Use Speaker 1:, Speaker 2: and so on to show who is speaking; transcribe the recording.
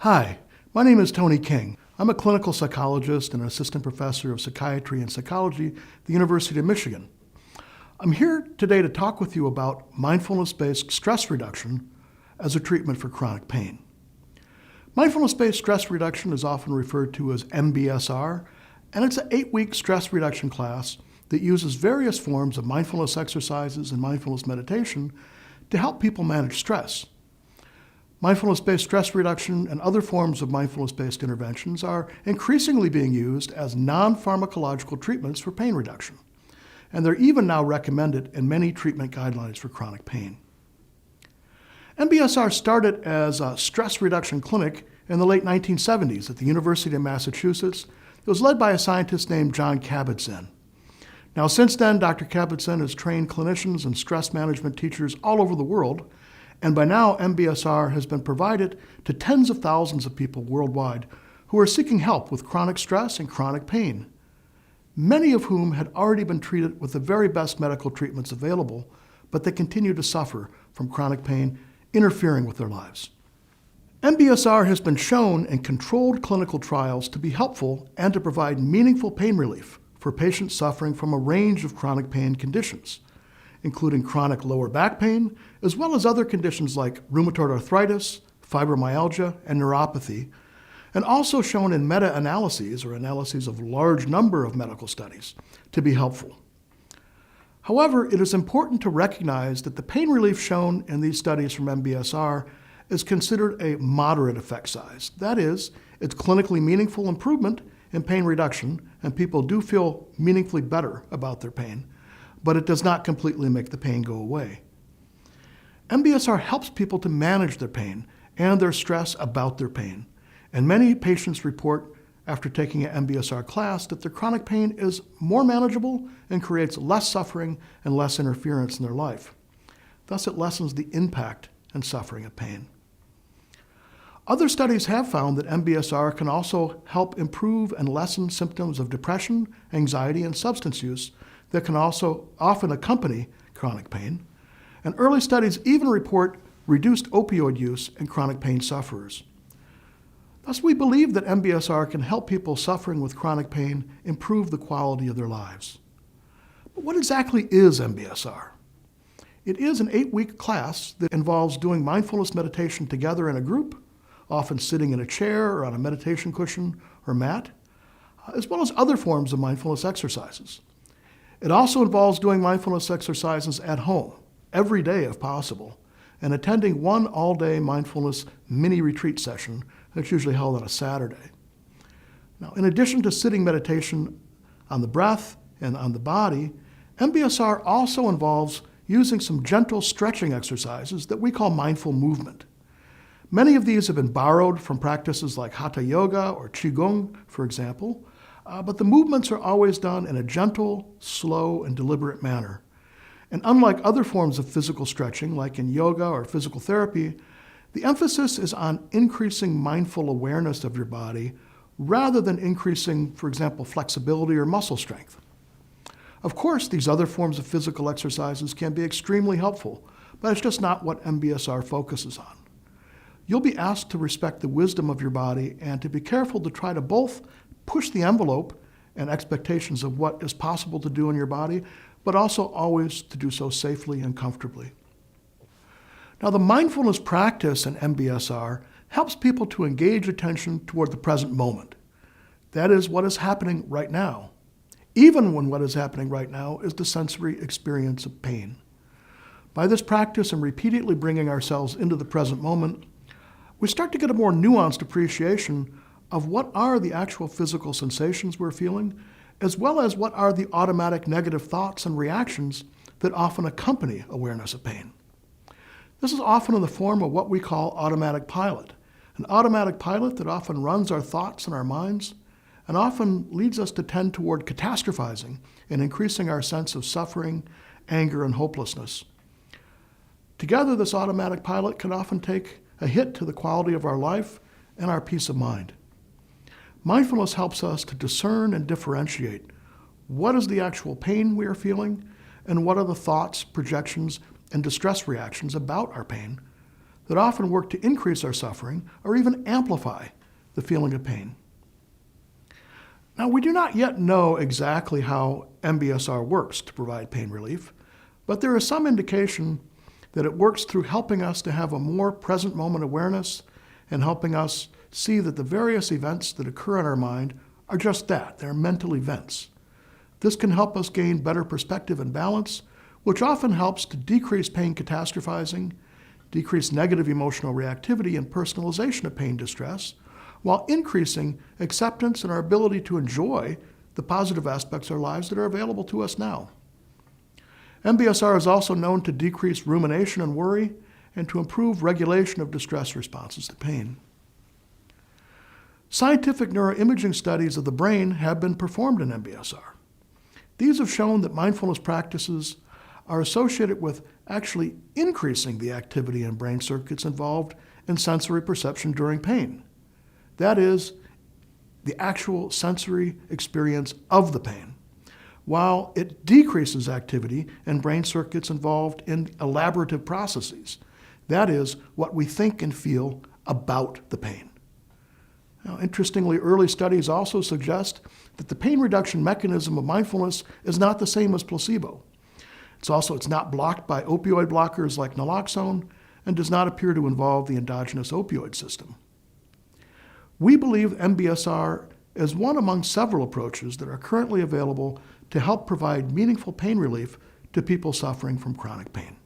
Speaker 1: Hi, my name is Tony King. I'm a clinical psychologist and an assistant professor of psychiatry and psychology at the University of Michigan. I'm here today to talk with you about mindfulness-based stress reduction as a treatment for chronic pain. Mindfulness-based stress reduction is often referred to as MBSR, and it's an 8-week stress reduction class that uses various forms of mindfulness exercises and mindfulness meditation to help people manage stress. Mindfulness-based stress reduction and other forms of mindfulness-based interventions are increasingly being used as non-pharmacological treatments for pain reduction, and they're even now recommended in many treatment guidelines for chronic pain. MBSR started as a stress reduction clinic in the late 1970s at the University of Massachusetts. It was led by a scientist named John Kabat-Zinn. Now, since then, Dr. Kabat-Zinn has trained clinicians and stress management teachers all over the world, and by now, MBSR has been provided to tens of thousands of people worldwide who are seeking help with chronic stress and chronic pain, many of whom had already been treated with the very best medical treatments available, but they continue to suffer from chronic pain interfering with their lives. MBSR has been shown in controlled clinical trials to be helpful and to provide meaningful pain relief for patients suffering from a range of chronic pain conditions, including chronic lower back pain, as well as other conditions like rheumatoid arthritis, fibromyalgia, and neuropathy, and also shown in meta-analyses or analyses of a large number of medical studies to be helpful. However, it is important to recognize that the pain relief shown in these studies from MBSR is considered a moderate effect size. That is, it's clinically meaningful improvement in pain reduction, and people do feel meaningfully better about their pain, but it does not completely make the pain go away. MBSR helps people to manage their pain and their stress about their pain, and many patients report after taking an MBSR class that their chronic pain is more manageable and creates less suffering and less interference in their life. Thus, it lessens the impact and suffering of pain. Other studies have found that MBSR can also help improve and lessen symptoms of depression, anxiety, and substance use that can also often accompany chronic pain. And early studies even report reduced opioid use in chronic pain sufferers. Thus, we believe that MBSR can help people suffering with chronic pain improve the quality of their lives. But what exactly is MBSR? It is an 8-week class that involves doing mindfulness meditation together in a group, often sitting in a chair or on a meditation cushion or mat, as well as other forms of mindfulness exercises. It also involves doing mindfulness exercises at home, every day if possible, and attending one all-day mindfulness mini-retreat session that's usually held on a Saturday. Now, in addition to sitting meditation on the breath and on the body, MBSR also involves using some gentle stretching exercises that we call mindful movement. Many of these have been borrowed from practices like Hatha Yoga or Qigong, for example, but the movements are always done in a gentle, slow, and deliberate manner. And unlike other forms of physical stretching, like in yoga or physical therapy, the emphasis is on increasing mindful awareness of your body rather than increasing, for example, flexibility or muscle strength. Of course, these other forms of physical exercises can be extremely helpful, but it's just not what MBSR focuses on. You'll be asked to respect the wisdom of your body and to be careful to try to both push the envelope and expectations of what is possible to do in your body, but also always to do so safely and comfortably. Now, the mindfulness practice in MBSR helps people to engage attention toward the present moment. That is what is happening right now, even when what is happening right now is the sensory experience of pain. By this practice and repeatedly bringing ourselves into the present moment, we start to get a more nuanced appreciation of what are the actual physical sensations we're feeling, as well as what are the automatic negative thoughts and reactions that often accompany awareness of pain. This is often in the form of what we call automatic pilot, an automatic pilot that often runs our thoughts and our minds, and often leads us to tend toward catastrophizing and increasing our sense of suffering, anger, and hopelessness. Together, this automatic pilot can often take a hit to the quality of our life and our peace of mind. Mindfulness helps us to discern and differentiate what is the actual pain we are feeling and what are the thoughts, projections, and distress reactions about our pain that often work to increase our suffering or even amplify the feeling of pain. Now, we do not yet know exactly how MBSR works to provide pain relief, but there is some indication that it works through helping us to have a more present moment awareness and helping us see that the various events that occur in our mind are just that, they're mental events. This can help us gain better perspective and balance, which often helps to decrease pain catastrophizing, decrease negative emotional reactivity and personalization of pain distress, while increasing acceptance and our ability to enjoy the positive aspects of our lives that are available to us now. MBSR is also known to decrease rumination and worry and to improve regulation of distress responses to pain. Scientific neuroimaging studies of the brain have been performed in MBSR. These have shown that mindfulness practices are associated with actually increasing the activity in brain circuits involved in sensory perception during pain. That is, the actual sensory experience of the pain, while it decreases activity in brain circuits involved in elaborative processes. That is, what we think and feel about the pain. Now, interestingly, early studies also suggest that the pain reduction mechanism of mindfulness is not the same as placebo. It's not blocked by opioid blockers like naloxone and does not appear to involve the endogenous opioid system. We believe MBSR is one among several approaches that are currently available to help provide meaningful pain relief to people suffering from chronic pain.